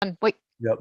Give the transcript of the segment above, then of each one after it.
Wait. Yep.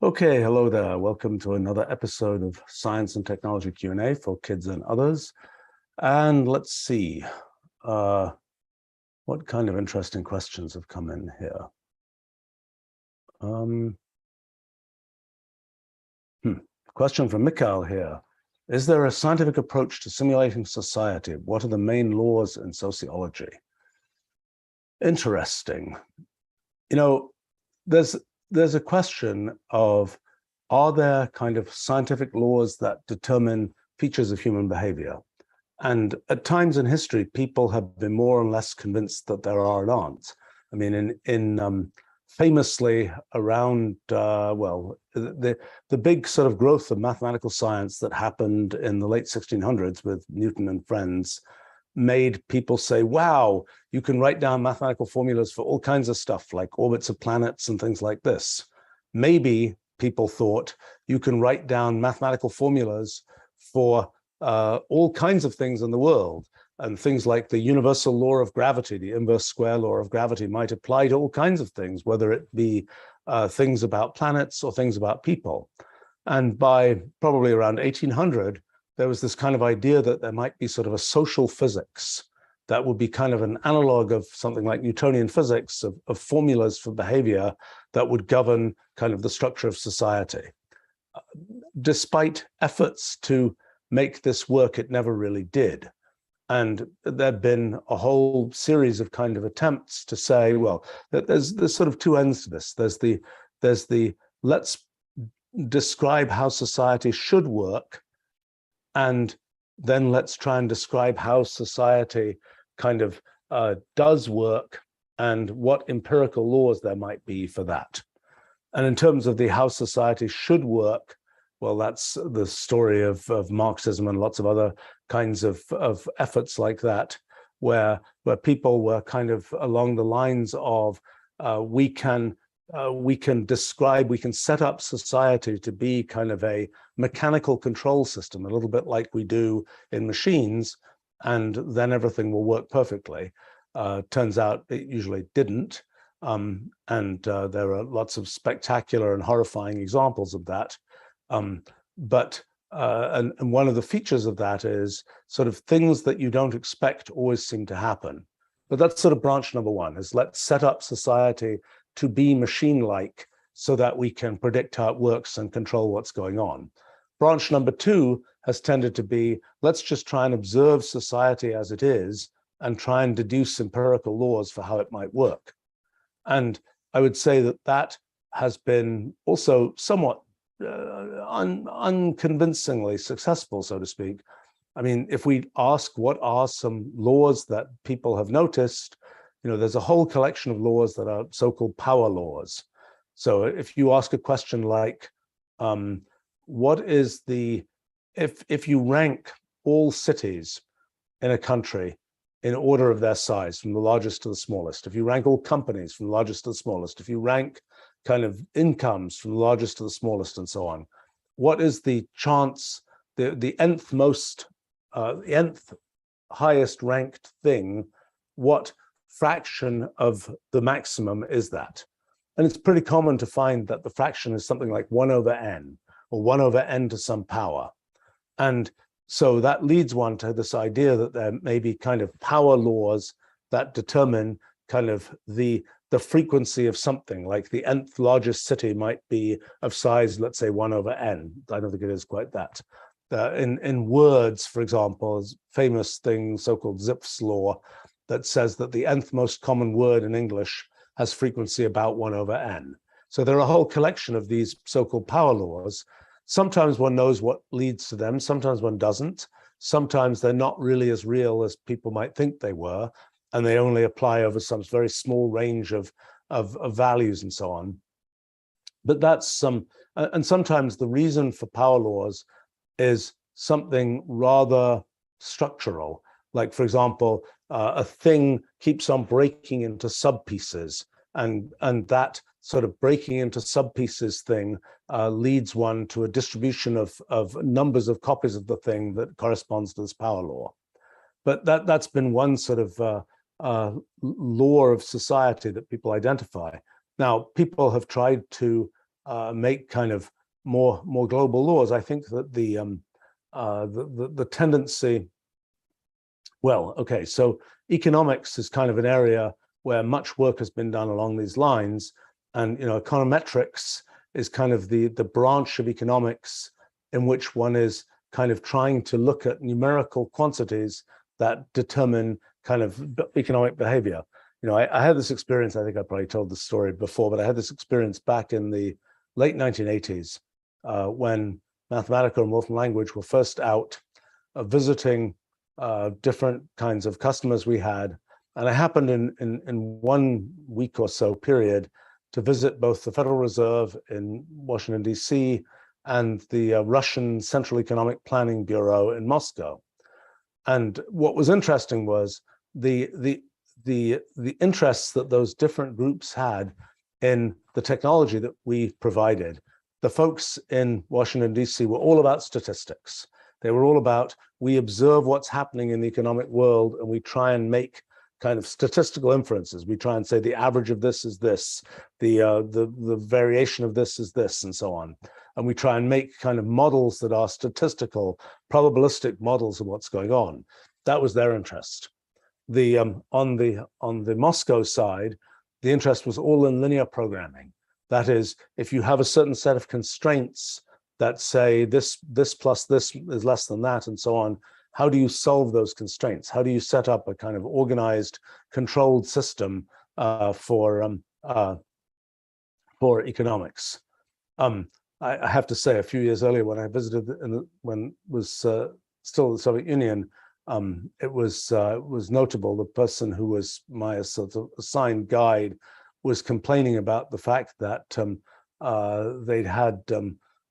Okay, hello there. Welcome to another episode of Science and Technology Q&A for kids and others. And let's see, what kind of interesting questions have come in here? Question from Mikhail here. Is there a scientific approach to simulating society? What are the main laws in sociology? Interesting. You know, there's a question of, are there kind of scientific laws that determine features of human behavior? And at times in history, people have been more or less convinced that there are and aren't. I mean, famously around, well, the big sort of growth of mathematical science that happened in the late 1600s with Newton and friends made people say, wow, you can write down mathematical formulas for all kinds of stuff like orbits of planets and things like this. Maybe people thought you can write down mathematical formulas for all kinds of things in the world, and things like the universal law of gravity, the inverse square law of gravity, might apply to all kinds of things, whether it be things about planets or things about people. And by probably around 1800, there was this kind of idea that there might be sort of a social physics that would be kind of an analog of something like Newtonian physics, of formulas for behavior that would govern kind of the structure of society. Despite efforts to make this work, it never really did. And there've been a whole series of kind of attempts to say, well, that there's sort of two ends to this. There's the let's describe how society should work, and then let's try and describe how society kind of does work and what empirical laws there might be for that. And in terms of the how society should work, well, that's the story of Marxism and lots of other kinds of efforts like that, where people were kind of along the lines of we can set up society to be kind of a mechanical control system, a little bit like we do in machines, and then everything will work perfectly. Turns out it usually didn't. And there are lots of spectacular and horrifying examples of that. But one of the features of that is sort of things that you don't expect always seem to happen. But that's sort of branch number one, is let's set up society to be machine-like so that we can predict how it works and control what's going on. Branch number two has tended to be, let's just try and observe society as it is and try and deduce empirical laws for how it might work. And I would say that that has been also somewhat unconvincingly successful, so to speak. I mean, if we ask what are some laws that people have noticed, you know, there's a whole collection of laws that are so-called power laws. So if you ask a question like, what is the, if you rank all cities in a country in order of their size, from the largest to the smallest, if you rank all companies from the largest to the smallest, if you rank kind of incomes from the largest to the smallest and so on, what is the chance, the nth highest ranked thing, what fraction of the maximum is that? And it's pretty common to find that the fraction is something like 1 over n, or 1 over n to some power. And so that leads one to this idea that there may be kind of power laws that determine kind of the frequency of something, like the nth largest city might be of size, let's say 1 over n. I don't think it is quite that. In words, for example, is famous thing, so-called Zipf's law, that says that the nth most common word in English has frequency about 1 over n. So there are a whole collection of these so-called power laws. Sometimes one knows what leads to them, sometimes one doesn't. Sometimes they're not really as real as people might think they were, and they only apply over some very small range of values and so on. But that's some, and sometimes the reason for power laws is something rather structural. Like, for example, a thing keeps on breaking into sub-pieces, and that sort of breaking into sub-pieces thing leads one to a distribution of numbers of copies of the thing that corresponds to this power law. But that's been one sort of law of society that people identify. Now, people have tried to make kind of more global laws. I think that the tendency, well, okay, so economics is kind of an area where much work has been done along these lines, and econometrics is kind of the branch of economics in which one is kind of trying to look at numerical quantities that determine kind of economic behavior. I had this experience, I think I probably told this story before, but I had this experience back in the late 1980s when Mathematica and Wolfram Language were first out visiting different kinds of customers we had. And I happened in 1 week or so period to visit both the Federal Reserve in Washington, D.C., and the Russian Central Economic Planning Bureau in Moscow. And what was interesting was the interests that those different groups had in the technology that we provided. The folks in Washington, D.C. were all about statistics. They were all about, we observe what's happening in the economic world and we try and make kind of statistical inferences. We try and say the average of this is this, the variation of this is this, and so on. And we try and make kind of models that are statistical, probabilistic models of what's going on. That was their interest. On the Moscow side, the interest was all in linear programming. That is, if you have a certain set of constraints that say this plus this is less than that, and so on, how do you solve those constraints? How do you set up a kind of organized, controlled system for economics? I have to say, a few years earlier, when I visited, when it was still the Soviet Union, it was notable. The person who was my sort of assigned guide was complaining about the fact that they'd had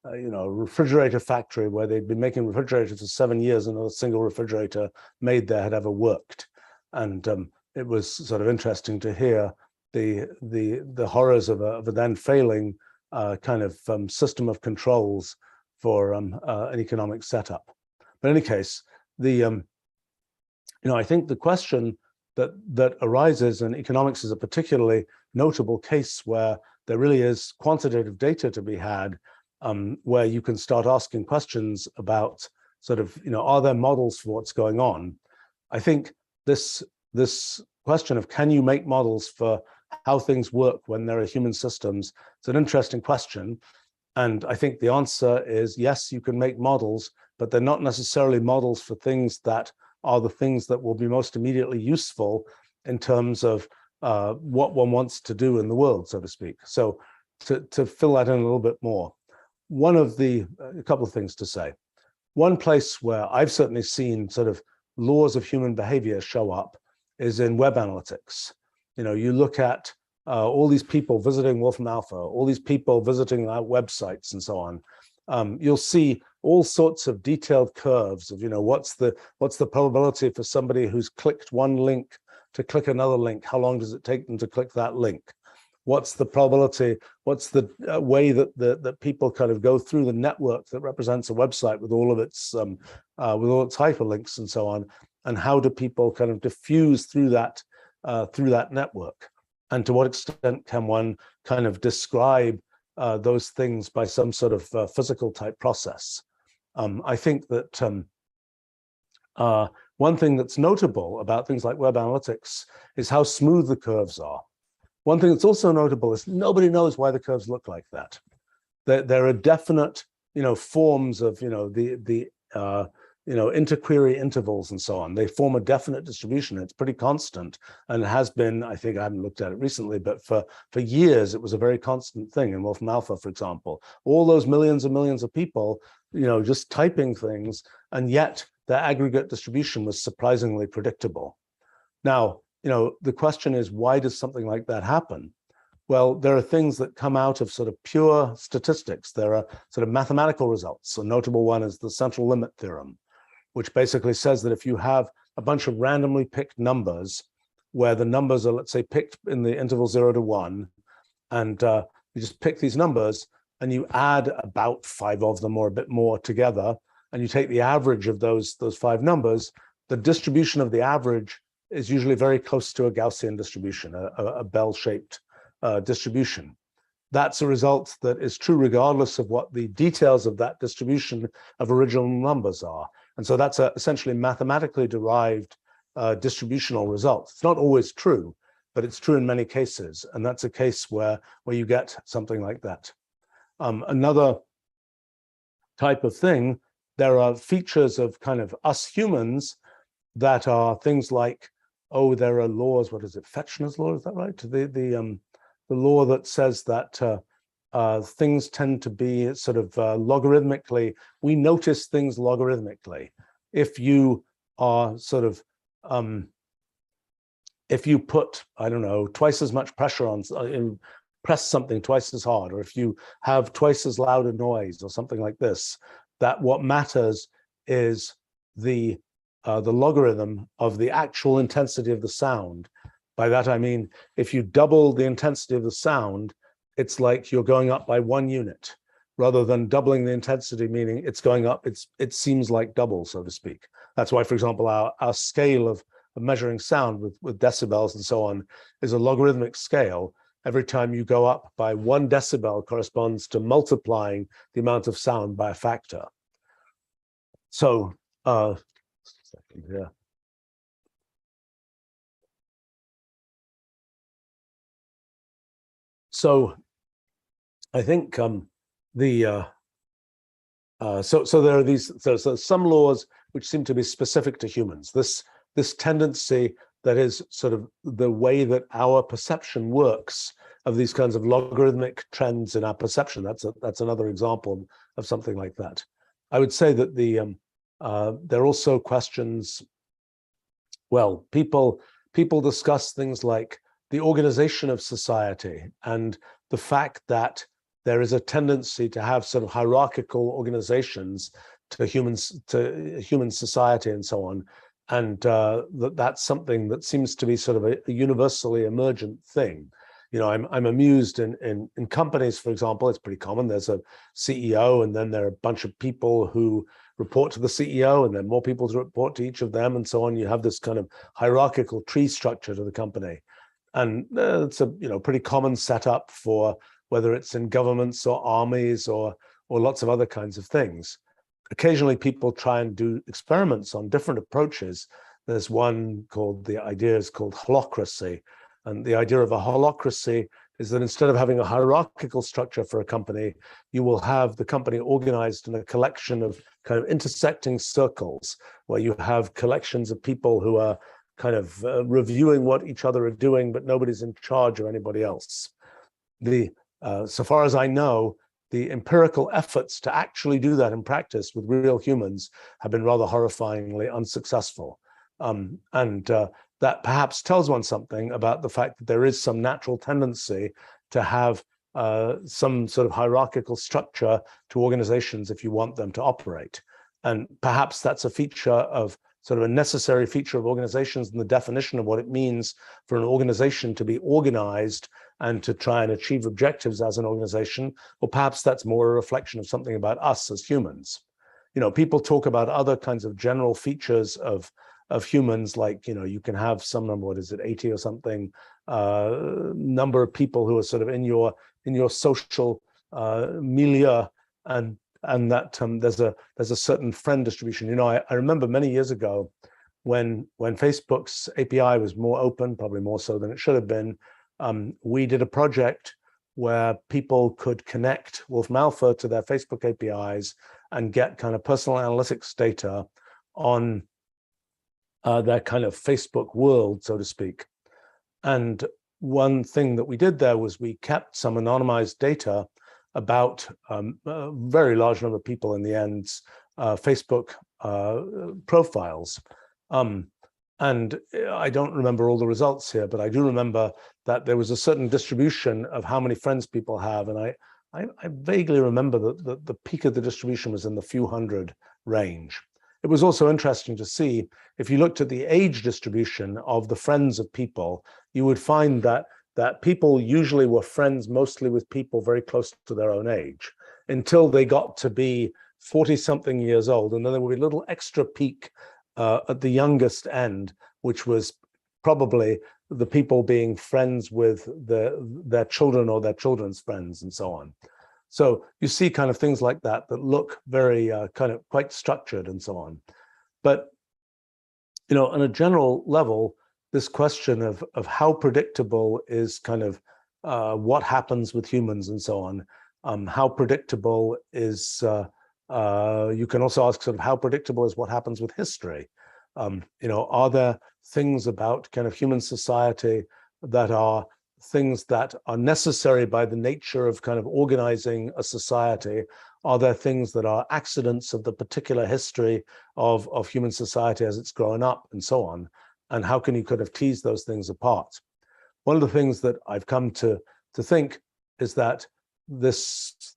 a refrigerator factory where they'd been making refrigerators for 7 years and not a single refrigerator made there had ever worked. And it was sort of interesting to hear the horrors of a then failing kind of system of controls for an economic setup. But in any case, I think the question that arises, and economics is a particularly notable case where there really is quantitative data to be had, where you can start asking questions about sort of, are there models for what's going on? I think this question of can you make models for how things work when there are human systems, it's an interesting question. And I think the answer is yes, you can make models, but they're not necessarily models for things that are the things that will be most immediately useful in terms of what one wants to do in the world, so to speak. So to fill that in a little bit more, a couple of things to say. One place where I've certainly seen sort of laws of human behavior show up is in web analytics. You look at all these people visiting Wolfram Alpha, all these people visiting our websites and so on. You'll see all sorts of detailed curves of, what's the probability for somebody who's clicked one link to click another link? How long does it take them to click that link? What's the probability? What's the way that people kind of go through the network that represents a website with all of its hyperlinks and so on? And how do people kind of diffuse through that network? And to what extent can one kind of describe those things by some sort of physical type process? I think that one thing that's notable about things like web analytics is how smooth the curves are. One thing that's also notable is nobody knows why the curves look like that. There are definite, forms of, interquery intervals and so on. They form a definite distribution. It's pretty constant, and it has been, I think I haven't looked at it recently, but for years it was a very constant thing in Wolfram Alpha, for example. All those millions and millions of people, just typing things, and yet their aggregate distribution was surprisingly predictable. Now, the question is, why does something like that happen? Well, there are things that come out of sort of pure statistics. There are sort of mathematical results. A notable one is the central limit theorem, which basically says that if you have a bunch of randomly picked numbers, where the numbers are, let's say, picked in the interval 0 to 1, and you just pick these numbers and you add about 5 of them or a bit more together, and you take the average of those 5 numbers, the distribution of the average is usually very close to a Gaussian distribution, a bell-shaped distribution. That's a result that is true regardless of what the details of that distribution of original numbers are. And so that's a essentially mathematically derived distributional result. It's not always true, but it's true in many cases. And that's a case where you get something like that. Another type of thing, there are features of kind of us humans that are things like, there are laws, what is it, Fechner's law, is that right? The law that says that things tend to be sort of logarithmically, we notice things logarithmically. If you are sort of, if you put, I don't know, twice as much pressure on, press something twice as hard, or if you have twice as loud a noise or something like this, that what matters is the logarithm of the actual intensity of the sound. By that I mean, if you double the intensity of the sound, it's like you're going up by 1 unit, rather than doubling the intensity, meaning it's going up, it seems like double, so to speak. That's why, for example, our scale of measuring sound with decibels and so on is a logarithmic scale. Every time you go up by 1 decibel corresponds to multiplying the amount of sound by a factor. So, second here. So I think so there are these, so some laws which seem to be specific to humans. This tendency that is sort of the way that our perception works of these kinds of logarithmic trends in our perception. That's another example of something like that. I would say that there are also questions. Well, people discuss things like the organization of society and the fact that there is a tendency to have sort of hierarchical organizations to human society and so on. And that's something that seems to be sort of a universally emergent thing. I'm amused in companies, for example, it's pretty common. There's a CEO, and then there are a bunch of people who report to the CEO, and then more people to report to each of them, and so on. You have this kind of hierarchical tree structure to the company. And it's a pretty common setup for whether it's in governments or armies or lots of other kinds of things. Occasionally people try and do experiments on different approaches. There's one called, the idea is called holacracy. And the idea of a holacracy is that instead of having a hierarchical structure for a company, you will have the company organized in a collection of kind of intersecting circles, where you have collections of people who are kind of reviewing what each other are doing, but nobody's in charge of anybody else. So far as I know, the empirical efforts to actually do that in practice with real humans have been rather horrifyingly unsuccessful. That perhaps tells one something about the fact that there is some natural tendency to have some sort of hierarchical structure to organizations if you want them to operate. And perhaps that's a feature of sort of a necessary feature of organizations, and the definition of what it means for an organization to be organized and to try and achieve objectives as an organization. Or perhaps that's more a reflection of something about us as humans. People talk about other kinds of general features of humans, like, you can have some number, what is it, 80 or something, number of people who are sort of in your social milieu, and that there's a certain friend distribution. I remember many years ago when Facebook's API was more open, probably more so than it should have been. We did a project where people could connect Wolfram Alpha to their Facebook APIs and get kind of personal analytics data on their kind of Facebook world, so to speak. And one thing that we did there was we kept some anonymized data about a very large number of people in the end's Facebook profiles. And I don't remember all the results here, but I do remember that there was a certain distribution of how many friends people have. And I vaguely remember that the peak of the distribution was in the few hundred range. It was also interesting to see, if you looked at the age distribution of the friends of people, you would find that people usually were friends mostly with people very close to their own age until they got to be 40-something years old. And then there would be a little extra peak at the youngest end, which was probably the people being friends with their children or their children's friends and so on. So you see kind of things like that that look very kind of quite structured and so on. But, you know, on a general level, this question of how predictable is kind of what happens with humans and so on, how predictable is, you can also ask sort of how predictable is what happens with history. You know, are there things about kind of human society that are things that are necessary by the nature of kind of organizing a society? Are there things that are accidents of the particular history of human society as it's grown up and so on? And how can you kind of tease those things apart? One of the things that I've come to think is that the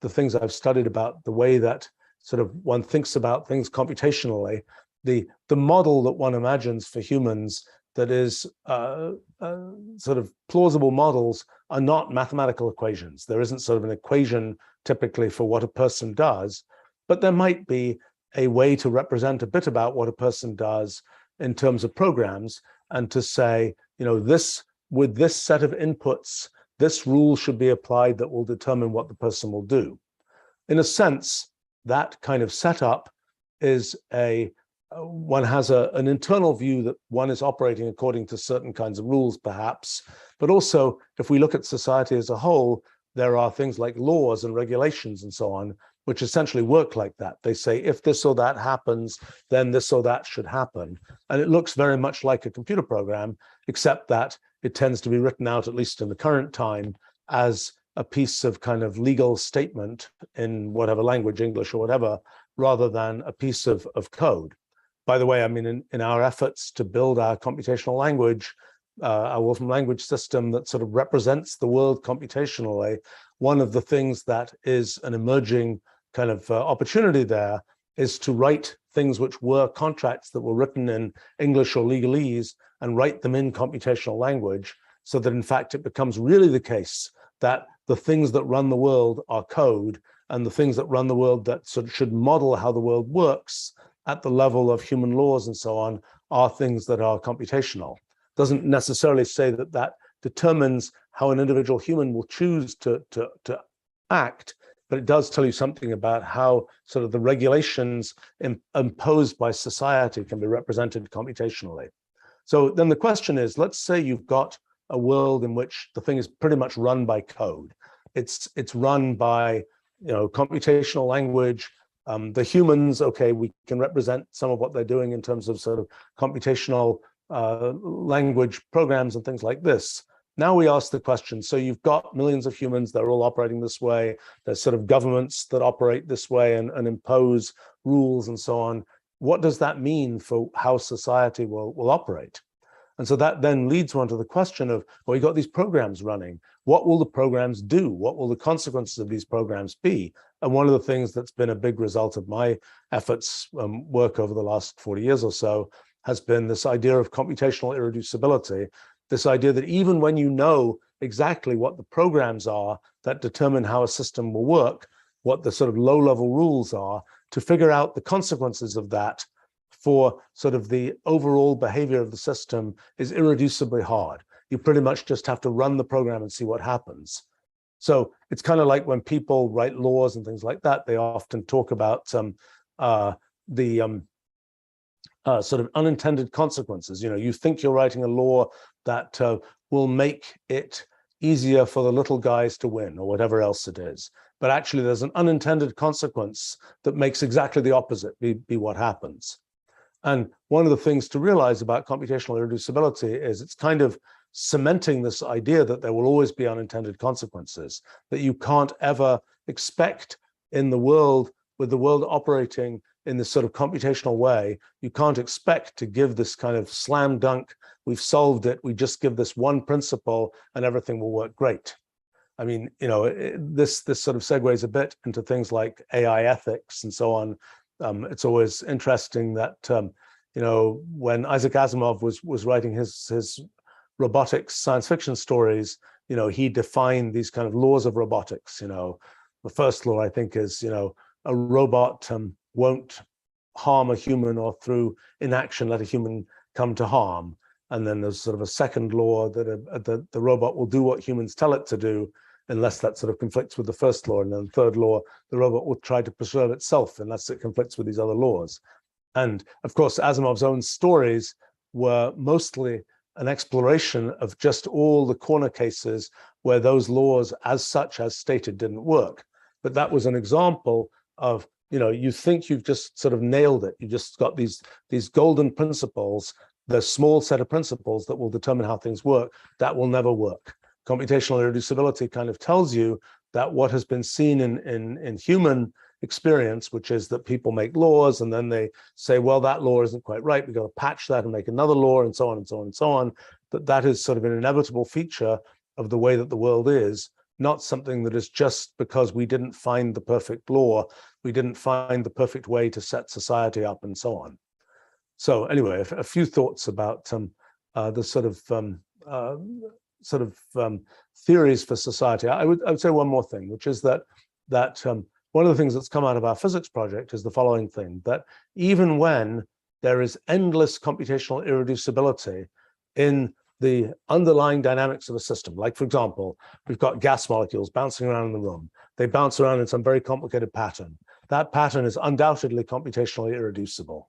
things I've studied about the way that sort of one thinks about things computationally, the model that one imagines for humans that is sort of plausible models are not mathematical equations. There isn't sort of an equation typically for what a person does, but there might be a way to represent a bit about what a person does in terms of programs, and to say, you know, with this set of inputs, this rule should be applied that will determine what the person will do. In a sense, that kind of setup is one has an internal view that one is operating according to certain kinds of rules, perhaps. But also, if we look at society as a whole, there are things like laws and regulations and so on, which essentially work like that. They say, if this or that happens, then this or that should happen. And it looks very much like a computer program, except that it tends to be written out, at least in the current time, as a piece of kind of legal statement in whatever language, English or whatever, rather than a piece of code. By the way, I mean, in our efforts to build our computational language, our Wolfram language system that sort of represents the world computationally, one of the things that is an emerging kind of opportunity there is to write things which were contracts that were written in English or legalese and write them in computational language, so that in fact it becomes really the case that the things that run the world are code, and the things that run the world that sort of should model how the world works at the level of human laws and so on are things that are computational. Doesn't necessarily say that that determines how an individual human will choose to act, but it does tell you something about how sort of the regulations imposed by society can be represented computationally. So then the question is, let's say you've got a world in which the thing is pretty much run by code. It's run by, you know, computational language. The humans, okay, we can represent some of what they're doing in terms of sort of computational language programs and things like this. Now we ask the question, so you've got millions of humans, they're all operating this way. There's sort of governments that operate this way and impose rules and so on. What does that mean for how society will operate? And so that then leads one to the question of, well, you got these programs running. What will the programs do? What will the consequences of these programs be? And one of the things that's been a big result of my efforts, work over the last 40 years or so, has been this idea of computational irreducibility, this idea that even when you know exactly what the programs are that determine how a system will work, what the sort of low-level rules are, to figure out the consequences of that for sort of the overall behavior of the system is irreducibly hard. You pretty much just have to run the program and see what happens. So it's kind of like when people write laws and things like that, they often talk about the sort of unintended consequences. You know, you think you're writing a law that will make it easier for the little guys to win or whatever else it is. But actually there's an unintended consequence that makes exactly the opposite be what happens. And one of the things to realize about computational irreducibility is it's kind of cementing this idea that there will always be unintended consequences, that you can't ever expect in the world, with the world operating in this sort of computational way, you can't expect to give this kind of slam dunk, we've solved it, we just give this one principle and everything will work great. I mean, you know, this sort of segues a bit into things like AI ethics and so on. It's always interesting that, you know, when Isaac Asimov was writing his robotics science fiction stories, you know, he defined these kind of laws of robotics. You know, the first law, I think, is, you know, a robot won't harm a human or through inaction let a human come to harm. And then there's sort of a second law that the robot will do what humans tell it to do, unless that sort of conflicts with the first law. And then the third law, the robot will try to preserve itself unless it conflicts with these other laws. And of course, Asimov's own stories were mostly an exploration of just all the corner cases where those laws as such, as stated, didn't work. But that was an example of, you know, you think you've just sort of nailed it. You just got these golden principles, the small set of principles that will determine how things work. That will never work. Computational irreducibility kind of tells you that what has been seen in human experience, which is that people make laws and then they say, well, that law isn't quite right, we've got to patch that and make another law, and so on and so on and so on, that is sort of an inevitable feature of the way that the world is, not something that is just because we didn't find the perfect law, we didn't find the perfect way to set society up and so on. So anyway, a few thoughts about the sort of theories for society. I would say one more thing, which is that one of the things that's come out of our physics project is the following thing, that even when there is endless computational irreducibility in the underlying dynamics of a system, like, for example, we've got gas molecules bouncing around in the room. They bounce around in some very complicated pattern. That pattern is undoubtedly computationally irreducible.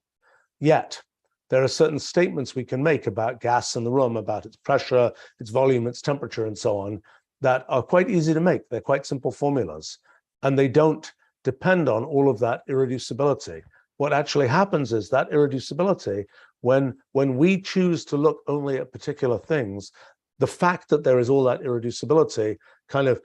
Yet, there are certain statements we can make about gas in the room, about its pressure, its volume, its temperature, and so on, that are quite easy to make. They're quite simple formulas, and they don't depend on all of that irreducibility. What actually happens is that irreducibility, when we choose to look only at particular things, the fact that there is all that irreducibility kind of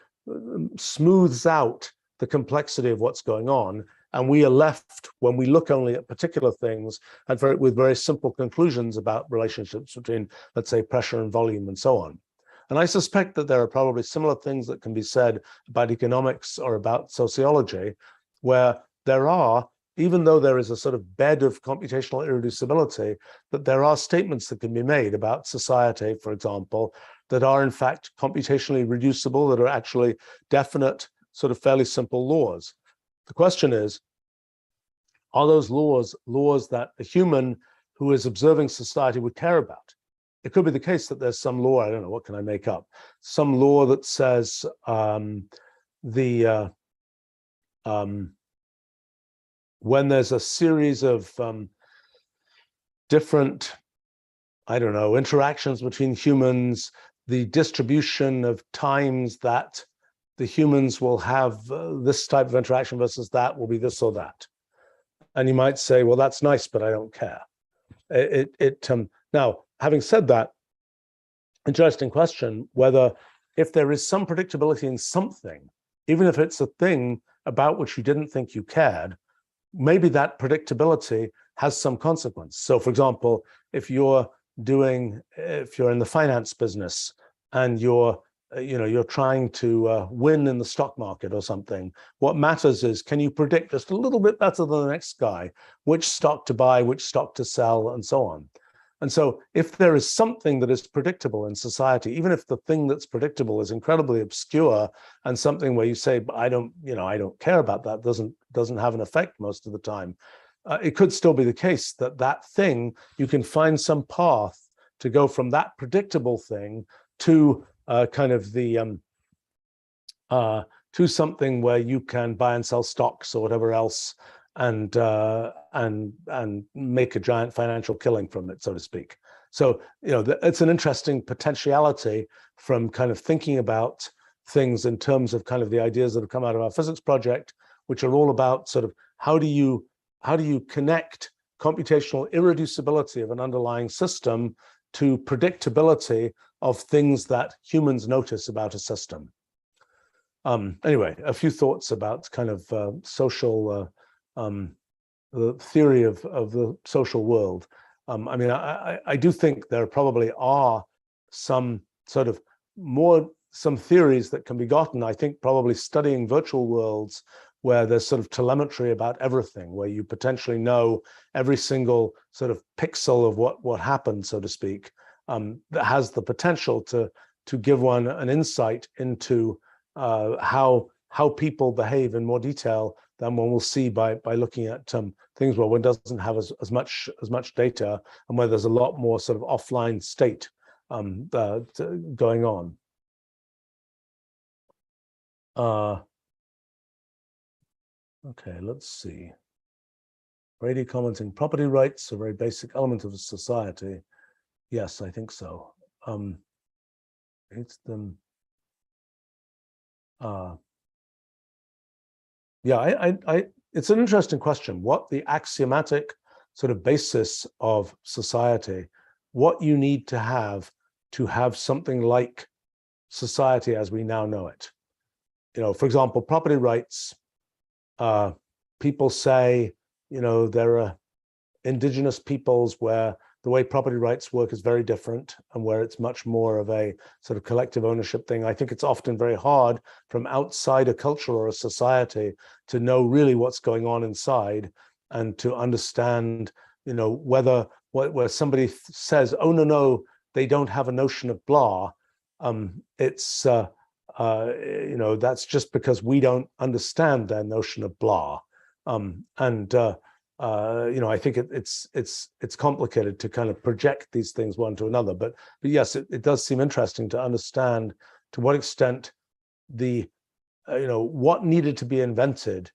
smooths out the complexity of what's going on, and we are left, when we look only at particular things, and with very simple conclusions about relationships between, let's say, pressure and volume and so on. And I suspect that there are probably similar things that can be said about economics or about sociology, where there are, even though there is a sort of bed of computational irreducibility, that there are statements that can be made about society, for example, that are in fact computationally reducible, that are actually definite, sort of fairly simple laws. The question is, are those laws that a human who is observing society would care about? It could be the case that there's some law, I don't know, what can I make up? Some law that says when there's a series of different, I don't know, interactions between humans, the distribution of times that the humans will have this type of interaction versus that will be this or that. And you might say, well, that's nice, but I don't care. Now, having said that, interesting question, whether if there is some predictability in something, even if it's a thing about which you didn't think you cared, maybe that predictability has some consequence. So for example, if you're in the finance business and you're trying to win in the stock market or something, what matters is, can you predict just a little bit better than the next guy which stock to buy, which stock to sell, and so on. And so if there is something that is predictable in society, even if the thing that's predictable is incredibly obscure and something where you say, but I don't care about that, doesn't have an effect most of the time, it could still be the case that that thing, you can find some path to go from that predictable thing to kind of the to something where you can buy and sell stocks or whatever else, and make a giant financial killing from it, so to speak. So it's an interesting potentiality from kind of thinking about things in terms of kind of the ideas that have come out of our physics project, which are all about sort of how do you connect computational irreducibility of an underlying system to predictability of things that humans notice about a system. Anyway, a few thoughts about kind of social, the theory of the social world. I mean, I do think there probably are some sort of some theories that can be gotten. I think probably studying virtual worlds where there's sort of telemetry about everything, where you potentially know every single sort of pixel of what happened, so to speak, that has the potential to give one an insight into how people behave in more detail than one will see by looking at things where one doesn't have as much data, and where there's a lot more sort of offline state going on. Okay, let's see. Brady commenting, property rights are a very basic element of a society. Yes, I think so. It's them. Yeah, it's an interesting question. What the axiomatic sort of basis of society, what you need to have something like society as we now know it. You know, for example, property rights. People say, you know, there are indigenous peoples where the way property rights work is very different, and where it's much more of a sort of collective ownership thing. I think it's often very hard from outside a culture or a society to know really what's going on inside, and to understand, you know, whether where somebody says, oh, no, they don't have a notion of blah, it's you know, that's just because we don't understand their notion of blah. You know, I think it's complicated to kind of project these things one to another. But yes, it does seem interesting to understand to what extent the, you know, what needed to be invented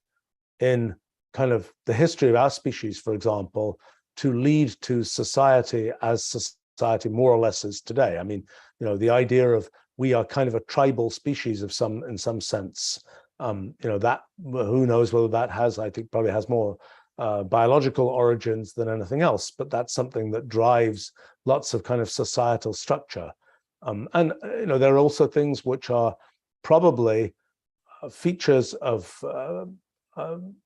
in kind of the history of our species, for example, to lead to society as society more or less is today. I mean, you know, the idea of we are kind of a tribal species in some sense. You know, that, who knows whether that has, I think probably has more biological origins than anything else, but that's something that drives lots of kind of societal structure. And, you know, there are also things which are probably features of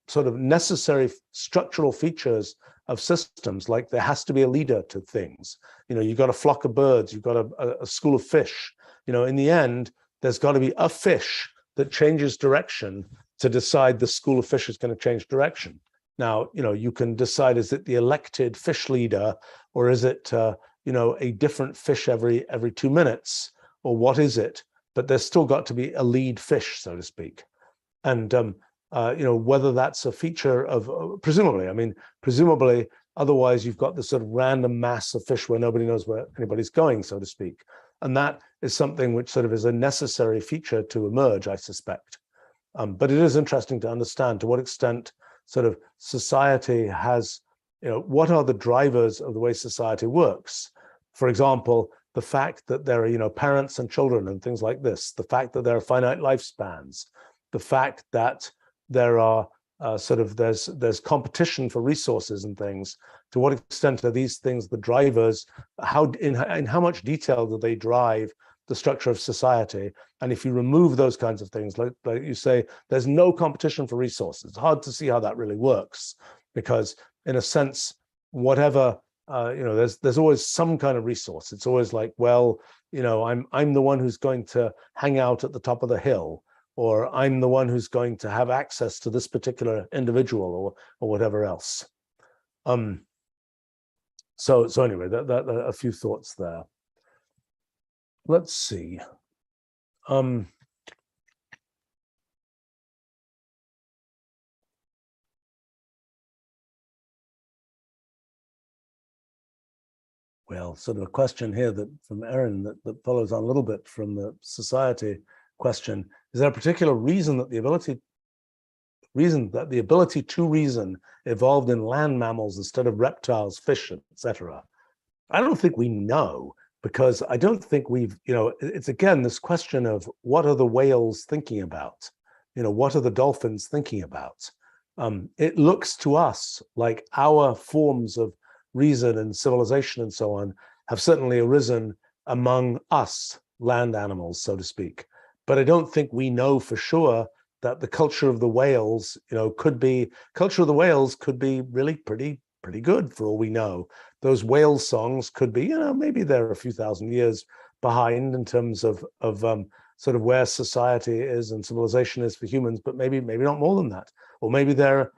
sort of necessary structural features of systems, like there has to be a leader to things. You know, you've got a flock of birds, you've got a school of fish. You know, in the end, there's got to be a fish that changes direction to decide the school of fish is going to change direction. Now, you know, you can decide, is it the elected fish leader, or is it, you know, a different fish every 2 minutes, or what is it? But there's still got to be a lead fish, so to speak. And, you know, whether that's a feature of, presumably, otherwise you've got this sort of random mass of fish where nobody knows where anybody's going, so to speak. And that is something which sort of is a necessary feature to emerge, I suspect. But it is interesting to understand to what extent sort of society has, you know, what are the drivers of the way society works? For example, the fact that there are, you know, parents and children and things like this, the fact that there are finite lifespans, the fact that there are there's competition for resources and things. To what extent are these things the drivers? In how much detail do they drive the structure of society? And if you remove those kinds of things, like you say, there's no competition for resources. It's hard to see how that really works, because in a sense, whatever, you know, there's always some kind of resource. It's always like, well, you know, I'm the one who's going to hang out at the top of the hill, or I'm the one who's going to have access to this particular individual, or whatever else. So anyway, that a few thoughts there. Let's see. Well, sort of a question here that from Erin that follows on a little bit from the society question. Is there a particular reason that the ability to reason evolved in land mammals instead of reptiles, fish, etc.? I don't think we know, because I don't think we've, you know, it's again this question of what are the whales thinking about? You know, what are the dolphins thinking about? It looks to us like our forms of reason and civilization and so on have certainly arisen among us, land animals, so to speak. But I don't think we know for sure that the culture of the whales, could be really pretty good for all we know. Those whale songs could be, maybe they're a few thousand years behind in terms of sort of where society is and civilization is for humans, but maybe not more than that. Or maybe they're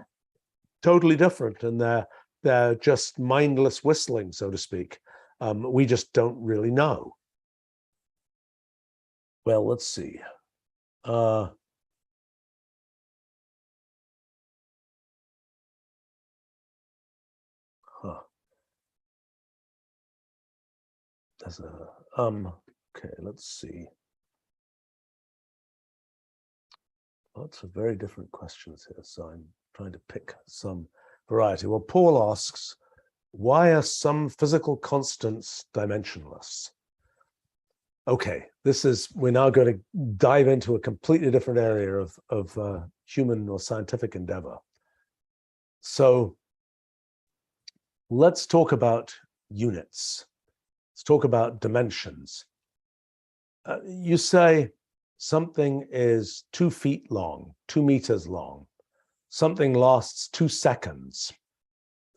totally different and they're just mindless whistling, so to speak. We just don't really know. Well, let's see. Okay, let's see. Lots of very different questions here, so I'm trying to pick some variety. Well, Paul asks, why are some physical constants dimensionless? Okay, we're now going to dive into a completely different area of human or scientific endeavor. So let's talk about units. Let's talk about dimensions. You say something is 2 feet long, 2 meters long. Something lasts 2 seconds.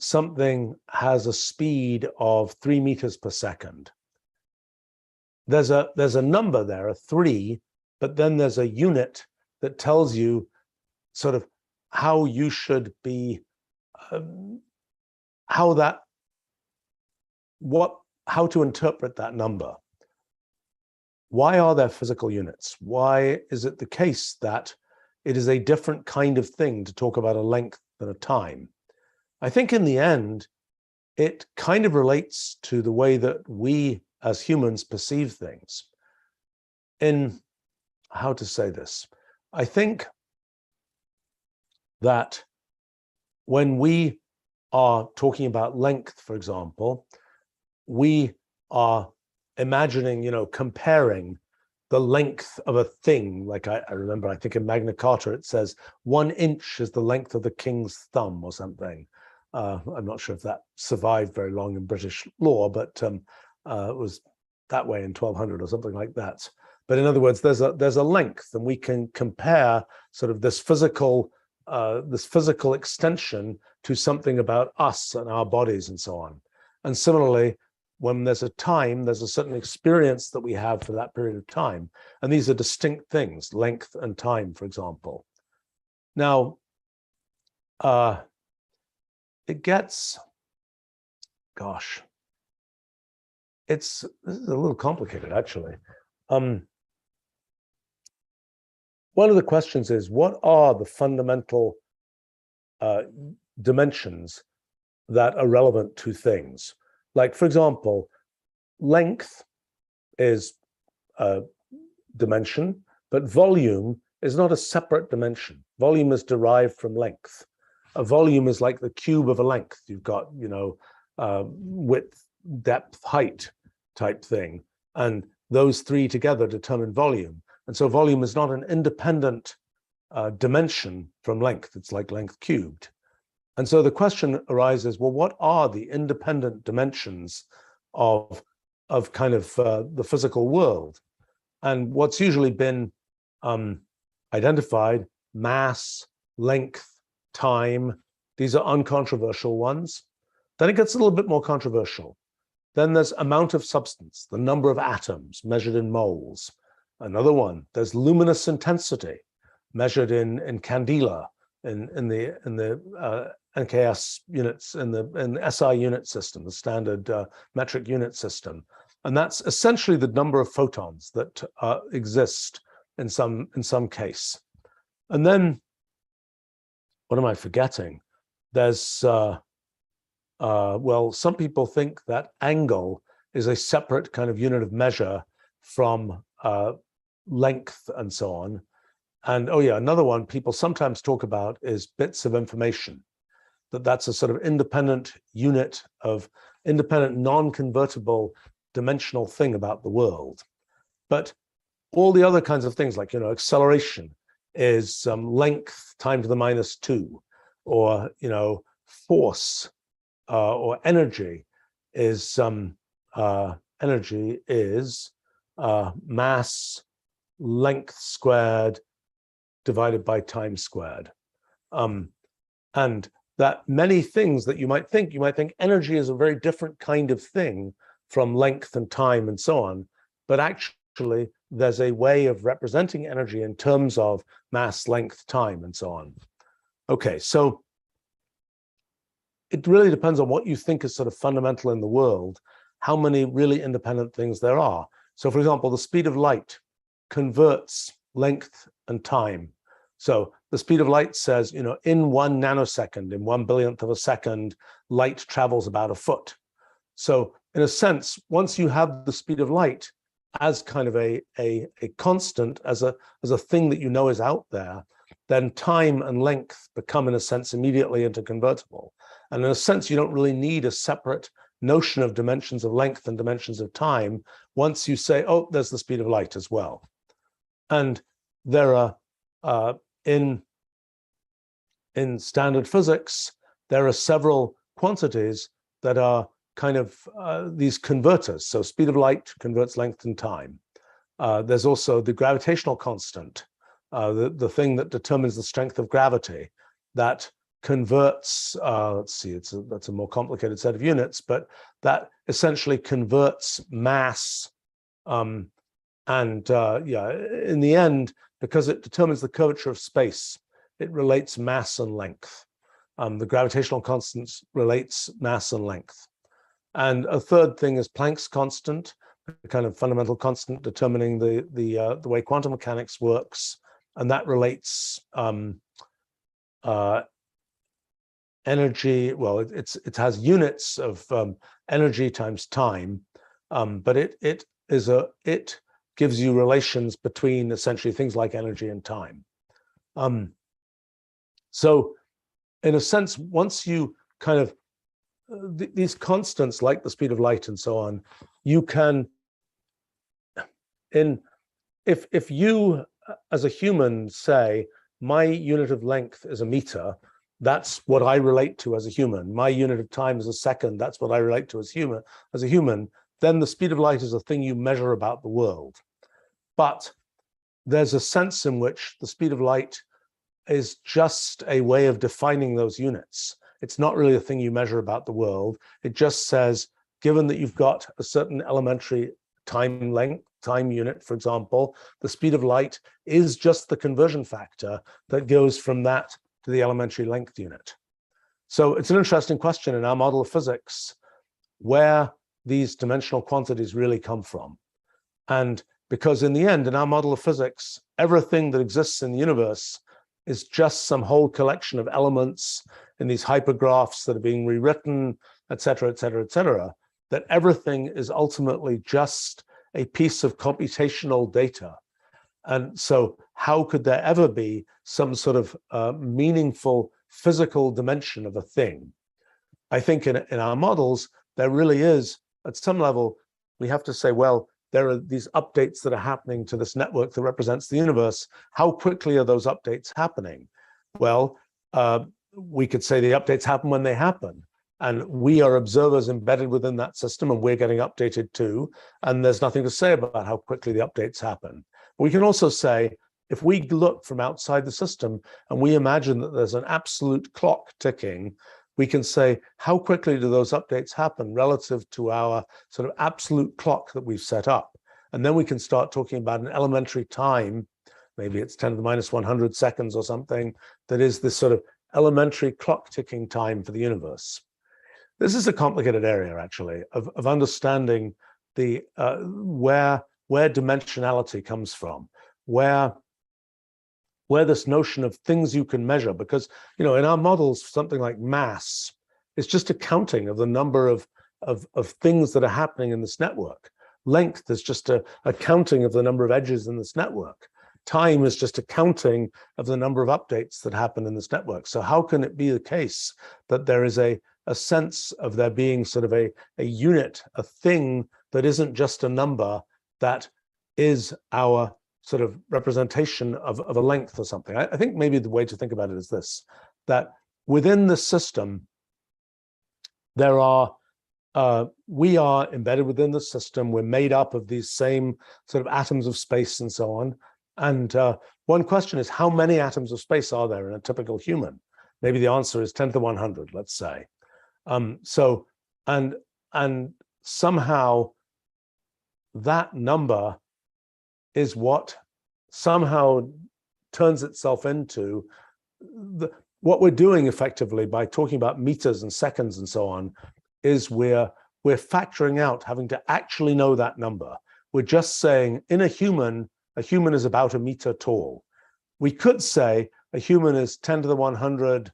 Something has a speed of 3 meters per second. There's a number there, a 3, but then there's a unit that tells you sort of how you should be, how to interpret that number. Why are there physical units? Why is it the case that it is a different kind of thing to talk about a length than a time? I think in the end, it kind of relates to the way that we as humans perceive things. How to say this? I think that when we are talking about length, for example, we are imagining, comparing the length of a thing. Like I remember, I think in Magna Carta, it says 1 inch is the length of the king's thumb or something. I'm not sure if that survived very long in British law, but it was that way in 1200 or something like that. But in other words, there's a length, and we can compare sort of this physical extension to something about us and our bodies and so on. And similarly, when there's a time, there's a certain experience that we have for that period of time. And these are distinct things, length and time, for example. Now, it gets, this is a little complicated, actually. One of the questions is, what are the fundamental dimensions that are relevant to things? Like, for example, length is a dimension, but volume is not a separate dimension. Volume is derived from length. A volume is like the cube of a length. You've got, width, depth, height type thing. And those 3 together determine volume. And so volume is not an independent dimension from length. It's like length cubed. And so the question arises, well, what are the independent dimensions of kind of the physical world? And what's usually been identified, mass, length, time, these are uncontroversial ones. Then it gets a little bit more controversial. Then there's amount of substance, the number of atoms measured in moles. Another one, there's luminous intensity measured in candela, in the NKS units, in the SI unit system, the standard metric unit system. And that's essentially the number of photons that exist in some case. And then, what am I forgetting? There's, well, some people think that angle is a separate kind of unit of measure from length and so on. And oh yeah, another one people sometimes talk about is bits of information, that's a sort of independent unit of independent, non-convertible dimensional thing about the world. But all the other kinds of things like, acceleration is length time to the -2. or force or energy is mass length squared divided by time squared. And that many things that you might think energy is a very different kind of thing from length and time and so on, but actually there's a way of representing energy in terms of mass, length, time, and so on. Okay, so it really depends on what you think is sort of fundamental in the world, how many really independent things there are. So for example, the speed of light converts length and time. So the speed of light says, in 1 nanosecond, in 1 billionth of a second, light travels about a foot. So in a sense, once you have the speed of light as kind of a constant, as a thing that is out there, then time and length become, in a sense, immediately interconvertible. And in a sense, you don't really need a separate notion of dimensions of length and dimensions of time once you say, oh, there's the speed of light as well. And there are, in standard physics, there are several quantities that are kind of these converters. So speed of light converts length and time. There's also the gravitational constant, the thing that determines the strength of gravity, that converts, let's see, that's a more complicated set of units, but that essentially converts mass. In the end, because it determines the curvature of space, it relates mass and length. The gravitational constant relates mass and length. And a third thing is Planck's constant, the kind of fundamental constant determining the way quantum mechanics works, and that relates energy. Well, it has units of energy times time, but it gives you relations between essentially things like energy and time. So in a sense, once you kind of these constants like the speed of light and so on, you can, if you as a human say, my unit of length is a meter, that's what I relate to as a human. My unit of time is a second, that's what I relate to as a human, then the speed of light is a thing you measure about the world. But there's a sense in which the speed of light is just a way of defining those units. It's not really a thing you measure about the world. It just says, given that you've got a certain elementary time length, time unit, for example, the speed of light is just the conversion factor that goes from that to the elementary length unit. So it's an interesting question in our model of physics, where these dimensional quantities really come from. And because in the end, in our model of physics, everything that exists in the universe is just some whole collection of elements in these hypergraphs that are being rewritten, et cetera, et cetera, et cetera, that everything is ultimately just a piece of computational data. And so how could there ever be some sort of meaningful physical dimension of a thing? I think in our models, there really is, at some level, we have to say, well, there are these updates that are happening to this network that represents the universe. How quickly are those updates happening? Well, we could say the updates happen when they happen. And we are observers embedded within that system, and we're getting updated too. And there's nothing to say about how quickly the updates happen. We can also say, if we look from outside the system and we imagine that there's an absolute clock ticking, we can say, how quickly do those updates happen relative to our sort of absolute clock that we've set up? And then we can start talking about an elementary time, maybe it's 10 to the minus 100 seconds or something, that is this sort of elementary clock ticking time for the universe. This is a complicated area, actually, of understanding the where dimensionality comes from, where this notion of things you can measure, because in our models, something like mass is just a counting of the number of things that are happening in this network. Length is just a counting of the number of edges in this network. Time is just a counting of the number of updates that happen in this network. So how can it be the case that there is a sense of there being sort of a unit, a thing that isn't just a number, that is our sort of representation of a length or something? I think maybe the way to think about it is this, that within the system, there are we are embedded within the system. We're made up of these same sort of atoms of space and so on. And one question is, how many atoms of space are there in a typical human? Maybe the answer is 10 to the 100, let's say. So, and somehow that number is what somehow turns itself into what we're doing effectively by talking about meters and seconds and so on, is we're factoring out having to actually know that number. We're just saying in a human is about a meter tall. We could say a human is 10 to the 100,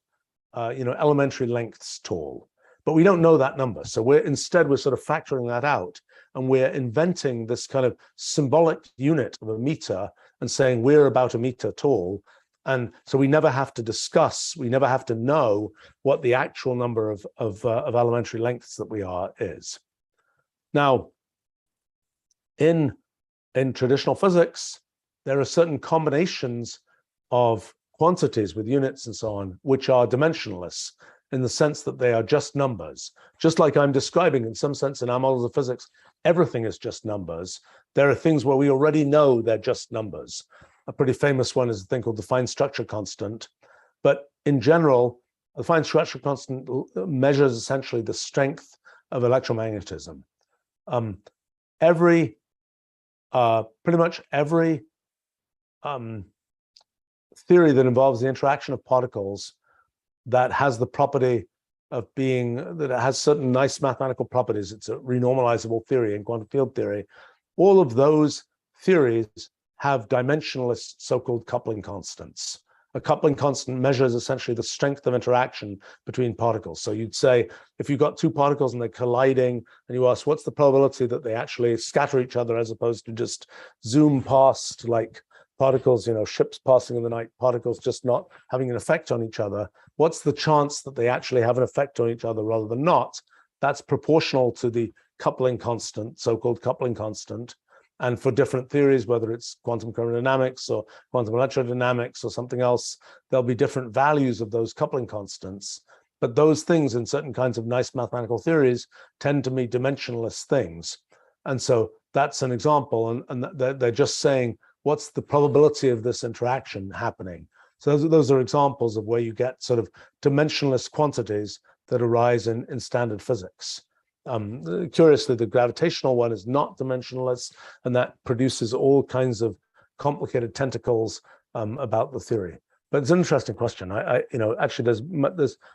elementary lengths tall, but we don't know that number. So we're sort of factoring that out, and we're inventing this kind of symbolic unit of a meter and saying we're about a meter tall. And so we never have to discuss, we never have to know what the actual number of elementary lengths that we are is. Now, in traditional physics, there are certain combinations of quantities with units and so on, which are dimensionless in the sense that they are just numbers. Just like I'm describing in some sense in our models of physics, everything is just numbers. There are things where we already know they're just numbers. A pretty famous one is a thing called the fine structure constant. But in general, the fine structure constant measures essentially the strength of electromagnetism. Pretty much every theory that involves the interaction of particles that has the property of being, that it has certain nice mathematical properties, it's a renormalizable theory in quantum field theory, all of those theories have dimensionless so-called coupling constants. A coupling constant measures essentially the strength of interaction between particles. So you'd say, if you've got two particles and they're colliding, and you ask, what's the probability that they actually scatter each other as opposed to just zoom past, like particles, ships passing in the night, particles just not having an effect on each other. What's the chance that they actually have an effect on each other rather than not? That's proportional to the coupling constant, so-called coupling constant. And for different theories, whether it's quantum chromodynamics or quantum electrodynamics or something else, there'll be different values of those coupling constants. But those things in certain kinds of nice mathematical theories tend to be dimensionless things. And so that's an example. And they're just saying, what's the probability of this interaction happening? So those are examples of where you get sort of dimensionless quantities that arise in standard physics. Curiously, the gravitational one is not dimensionless, and that produces all kinds of complicated tentacles about the theory. But it's an interesting question. Actually,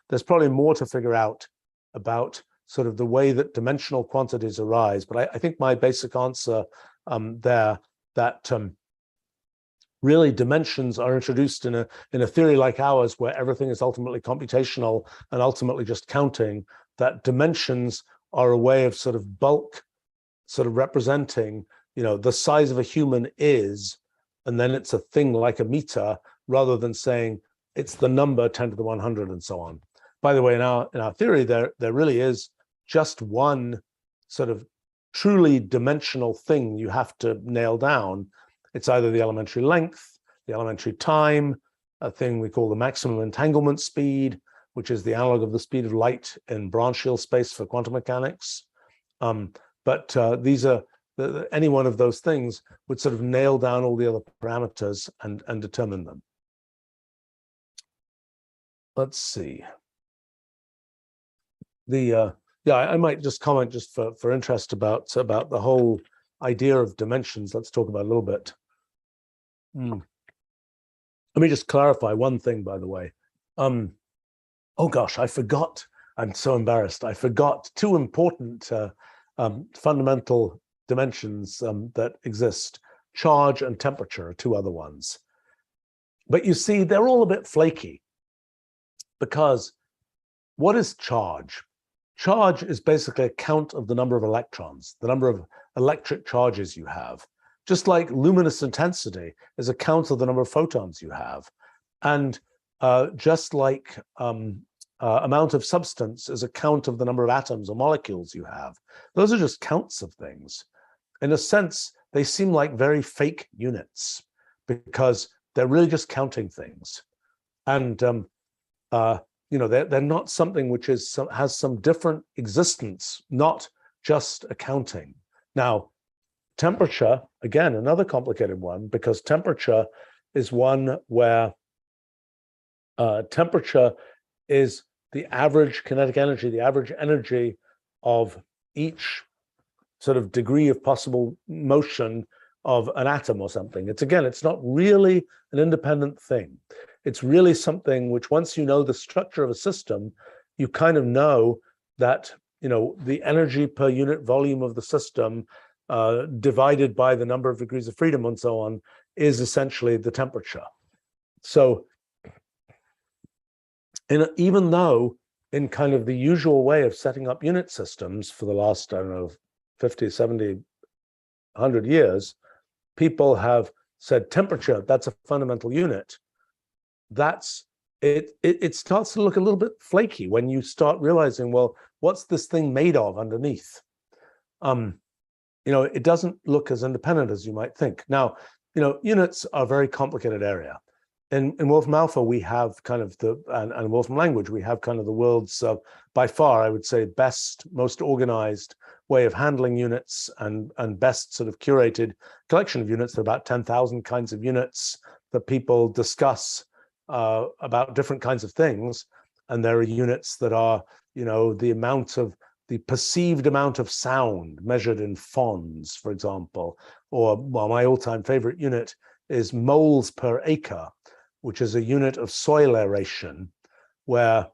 there's probably more to figure out about sort of the way that dimensional quantities arise. But I think my basic answer there, that really dimensions are introduced in a theory like ours, where everything is ultimately computational and ultimately just counting, that dimensions are a way of sort of bulk, sort of representing, the size of a human is, and then it's a thing like a meter, rather than saying it's the number 10 to the 100 and so on. By the way, in our theory, there really is just one sort of truly dimensional thing you have to nail down. It's either the elementary length, the elementary time, a thing we call the maximum entanglement speed, which is the analog of the speed of light in branch shield space for quantum mechanics. But these are, any one of those things would sort of nail down all the other parameters and determine them. Let's see. I might just comment just for interest about the whole idea of dimensions. Let's talk about it a little bit. Let me just clarify one thing, by the way. Oh gosh, I forgot. I'm so embarrassed. I forgot two important fundamental dimensions that exist. Charge and temperature are two other ones. But you see, they're all a bit flaky, because what is charge? Charge is basically a count of the number of electrons, the number of electric charges you have. Just like luminous intensity is a count of the number of photons you have. And just like amount of substance is a count of the number of atoms or molecules you have. Those are just counts of things. In a sense, they seem like very fake units, because they're really just counting things. And they're not something which has some different existence, not just accounting. Now, temperature, again, another complicated one, because temperature is one where temperature is the average kinetic energy, the average energy of each sort of degree of possible motion of an atom or something. It's not really an independent thing. It's really something which, once you know the structure of a system, you kind of know that, the energy per unit volume of the system divided by the number of degrees of freedom and so on is essentially the temperature. So even though in kind of the usual way of setting up unit systems for the last, 50, 70, 100 years, people have said temperature, that's a fundamental unit. It starts to look a little bit flaky when you start realizing, well, what's this thing made of underneath? It doesn't look as independent as you might think. Now, units are a very complicated area. In Wolfram Alpha, we have kind of and Wolfram language, we have kind of the world's, by far, I would say, best, most organized way of handling units and best sort of curated collection of units. There are about 10,000 kinds of units that people discuss about different kinds of things. And there are units that are, the perceived amount of sound measured in fons, for example, or, well, my all-time favorite unit is moles per acre, which is a unit of soil aeration, where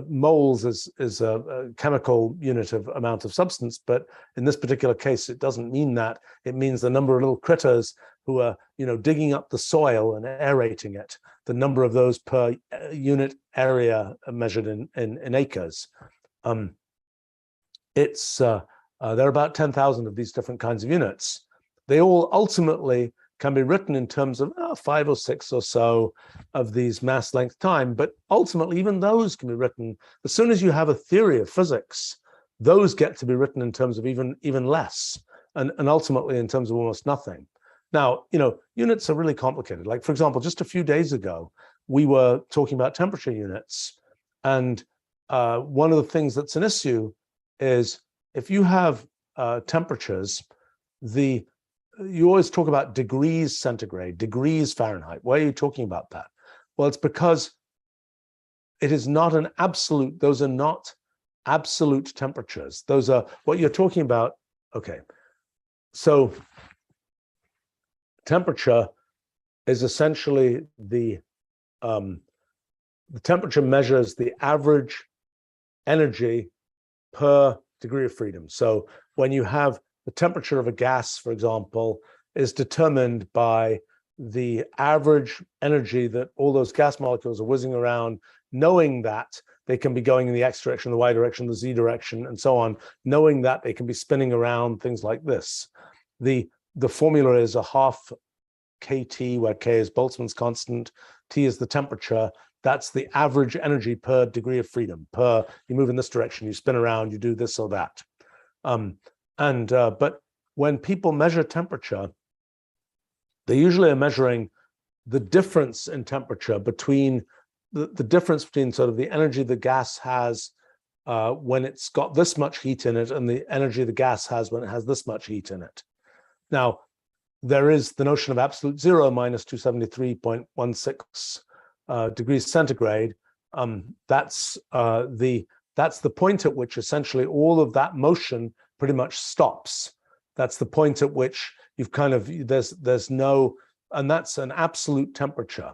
moles is a chemical unit of amount of substance, but in this particular case, it doesn't mean that. It means the number of little critters who are, digging up the soil and aerating it, the number of those per unit area measured in acres. There are about 10,000 of these different kinds of units. They all ultimately can be written in terms of 5 or 6 or so of these mass length time, but ultimately even those can be written, as soon as you have a theory of physics, those get to be written in terms of even less, and ultimately in terms of almost nothing. Now, units are really complicated. Like, for example, just a few days ago, we were talking about temperature units, and one of the things that's an issue is if you have temperatures, you always talk about degrees centigrade, degrees Fahrenheit. Why are you talking about that? Well, it's because it is not an absolute, those are not absolute temperatures. Those are what you're talking about. Okay, so temperature is essentially the temperature measures the average energy per degree of freedom. So when you have the temperature of a gas, for example, is determined by the average energy that all those gas molecules are whizzing around, knowing that they can be going in the X direction, the Y direction, the Z direction, and so on, knowing that they can be spinning around, things like this. The formula is a half kT, where K is Boltzmann's constant, T is the temperature. That's the average energy per degree of freedom. You move in this direction, you spin around, you do this or that. But when people measure temperature, they usually are measuring the difference in temperature between the difference between sort of the energy the gas has when it's got this much heat in it and the energy the gas has when it has this much heat in it. Now, there is the notion of absolute zero minus 273.16 degrees centigrade. That's the point at which essentially all of that motion pretty much stops. That's the point at which you've kind of, there's no, and that's an absolute temperature.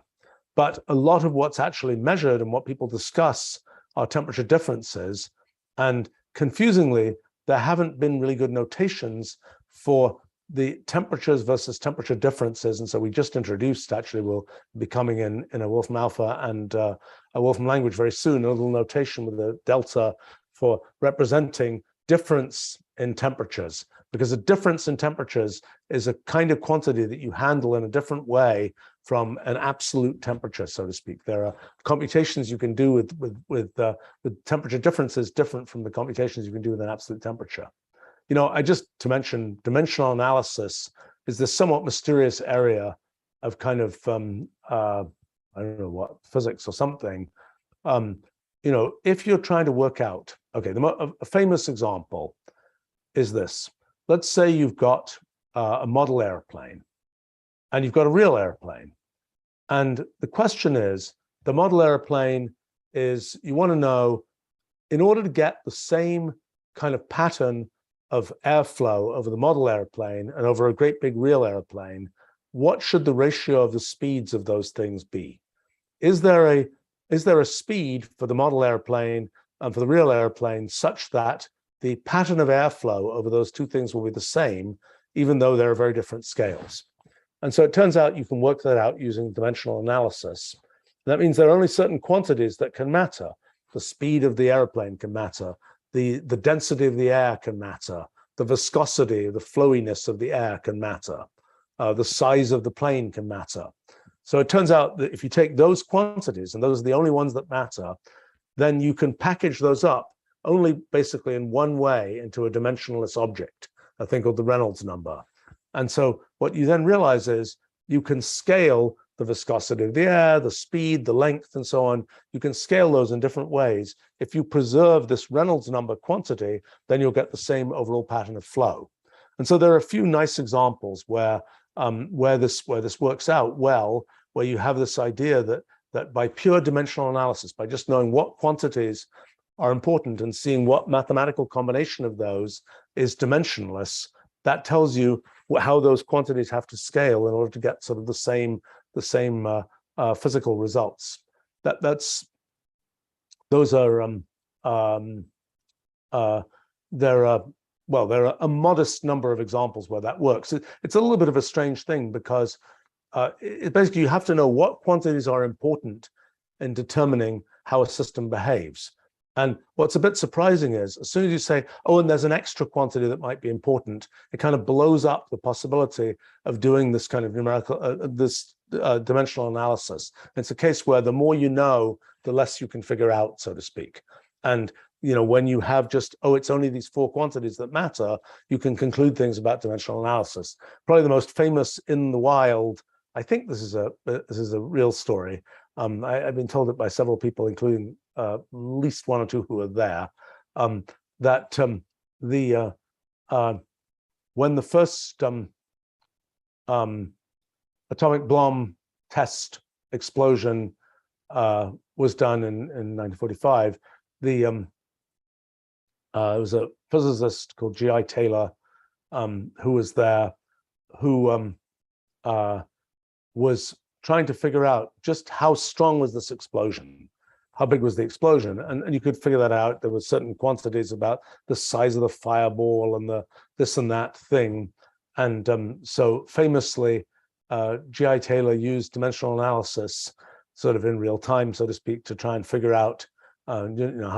But a lot of what's actually measured and what people discuss are temperature differences. And confusingly, there haven't been really good notations for the temperatures versus temperature differences. And so we just introduced, actually will be coming in a Wolfram Alpha and a Wolfram language very soon, a little notation with a delta for representing difference in temperatures, because a difference in temperatures is a kind of quantity that you handle in a different way from an absolute temperature, so to speak. There are computations you can do with temperature differences different from the computations you can do with an absolute temperature. To mention, dimensional analysis is this somewhat mysterious area of kind of, I don't know what, physics or something, if you're trying to work out, okay, a famous example is this. Let's say you've got a model airplane and you've got a real airplane. And the question is, the model airplane is, you want to know, in order to get the same kind of pattern of airflow over the model airplane and over a great big real airplane, what should the ratio of the speeds of those things be? Is there a speed for the model airplane and for the real airplane such that the pattern of airflow over those two things will be the same, even though they're very different scales? And so it turns out you can work that out using dimensional analysis. That means there are only certain quantities that can matter. The speed of the airplane can matter. The density of the air can matter. The viscosity, the flowiness of the air can matter. The size of the plane can matter. So it turns out that if you take those quantities, and those are the only ones that matter, then you can package those up only basically in one way into a dimensionless object, a thing called the Reynolds number. And so what you then realize is you can scale the viscosity of the air, the speed, the length, and so on. You can scale those in different ways. If you preserve this Reynolds number quantity, then you'll get the same overall pattern of flow. And so there are a few nice examples where this works out well, where you have this idea that by pure dimensional analysis, by just knowing what quantities are important and seeing what mathematical combination of those is dimensionless, that tells you how those quantities have to scale in order to get sort of the same physical results. There are a modest number of examples where that works. It's a little bit of a strange thing because basically you have to know what quantities are important in determining how a system behaves. And what's a bit surprising is, as soon as you say, oh, and there's an extra quantity that might be important, it kind of blows up the possibility of doing this kind of numerical, dimensional analysis. It's a case where the more you know, the less you can figure out, so to speak. And when you have just, oh, it's only these four quantities that matter, you can conclude things about dimensional analysis. Probably the most famous in the wild, I think this is a real story. I've been told it by several people, including at least one or two who were there, that when the first atomic bomb test explosion was done in 1945, there was a physicist called G.I. Taylor who was there, who was trying to figure out just how strong was this explosion, how big was the explosion, and you could figure that out. There were certain quantities about the size of the fireball and the this and that thing, and so famously, G.I. Taylor used dimensional analysis, sort of in real time, so to speak, to try and figure out, how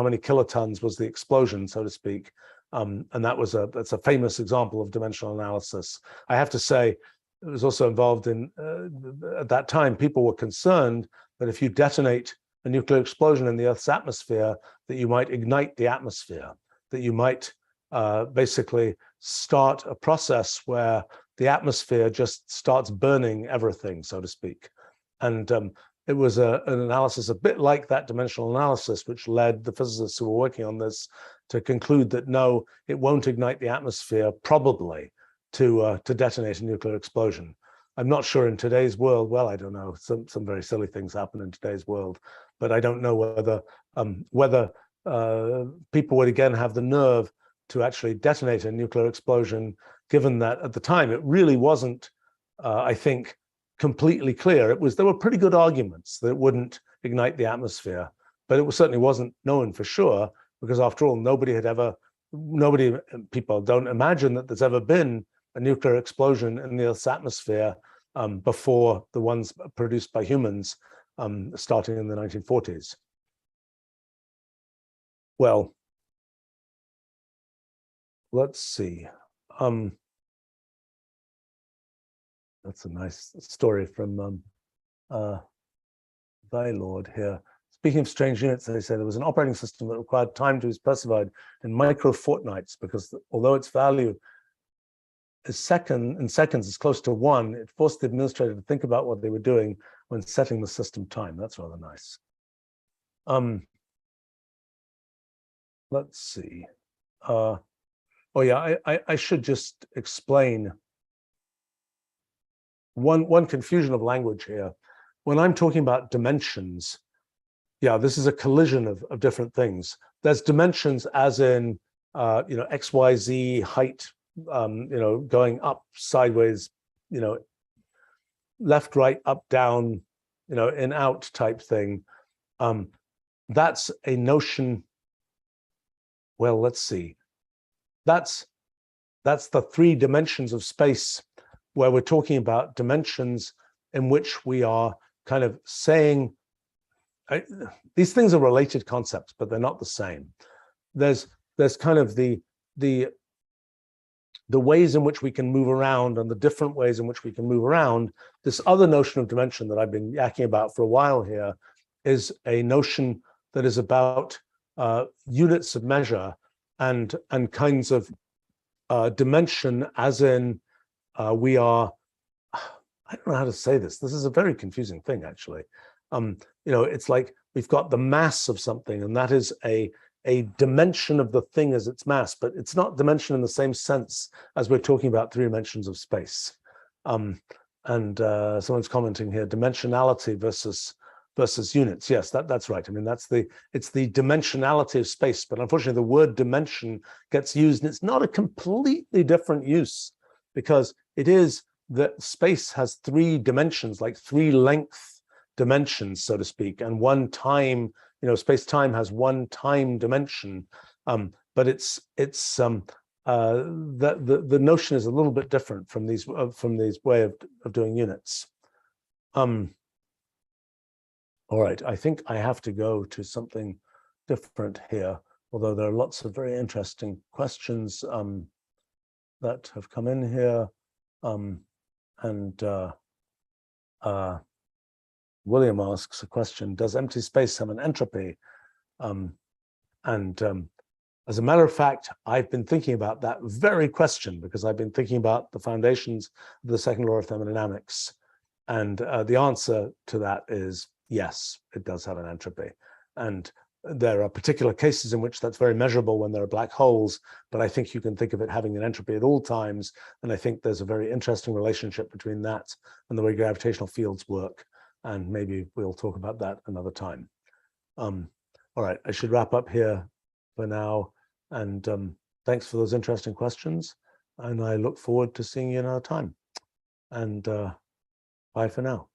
many kilotons was the explosion, so to speak, and that's a famous example of dimensional analysis. I have to say, it was also involved in, at that time, people were concerned that if you detonate a nuclear explosion in the Earth's atmosphere, that you might ignite the atmosphere, that you might basically start a process where the atmosphere just starts burning everything, so to speak. And it was an analysis a bit like that dimensional analysis, which led the physicists who were working on this to conclude that no, it won't ignite the atmosphere, probably, to detonate a nuclear explosion. I'm not sure in today's world, well, I don't know, some very silly things happen in today's world, but I don't know whether people would again have the nerve to actually detonate a nuclear explosion, given that at the time it really wasn't, I think, completely clear. There were pretty good arguments that it wouldn't ignite the atmosphere, but it certainly wasn't known for sure, because after all, people don't imagine that there's ever been a nuclear explosion in the Earth's atmosphere before the ones produced by humans starting in the 1940s. Well, let's see. That's a nice story from Thy Lord here. Speaking of strange units, they say there was an operating system that required time to be specified in micro fortnights, because although its value in seconds is close to 1, it forced the administrator to think about what they were doing when setting the system time. That's rather nice. let's see. Oh yeah, I should just explain one confusion of language here. When I'm talking about dimensions, yeah, this is a collision of different things. There's dimensions as in X, Y, Z height, going up, sideways, left, right, up, down, in, out type thing. That's a notion. Well, let's see. That's the 3 dimensions of space, where we're talking about dimensions in which we are kind of saying, these things are related concepts, but they're not the same. There's kind of the ways in which we can move around and the different ways in which we can move around. This other notion of dimension that I've been yakking about for a while here is a notion that is about units of measure and kinds of dimension, as in we are, I don't know how to say this. This is a very confusing thing, actually. It's like we've got the mass of something, and that is a dimension of the thing as its mass, but it's not dimension in the same sense as we're talking about 3 dimensions of space. Someone's commenting here, dimensionality versus units. Yes, that's right. I mean, it's the dimensionality of space, but unfortunately the word dimension gets used, and it's not a completely different use, because it is that space has 3 dimensions, like 3 length dimensions, so to speak, and 1 time, space-time has 1 time dimension, but the notion is a little bit different from these way of doing units. All right, I think I have to go to something different here, although there are lots of very interesting questions that have come in here. William asks a question: does empty space have an entropy? As a matter of fact, I've been thinking about that very question, because I've been thinking about the foundations of the second law of thermodynamics. And the answer to that is yes, it does have an entropy. And there are particular cases in which that's very measurable when there are black holes, but I think you can think of it having an entropy at all times. And I think there's a very interesting relationship between that and the way gravitational fields work. And maybe we'll talk about that another time. All right, I should wrap up here for now. And thanks for those interesting questions. And I look forward to seeing you another time. And bye for now.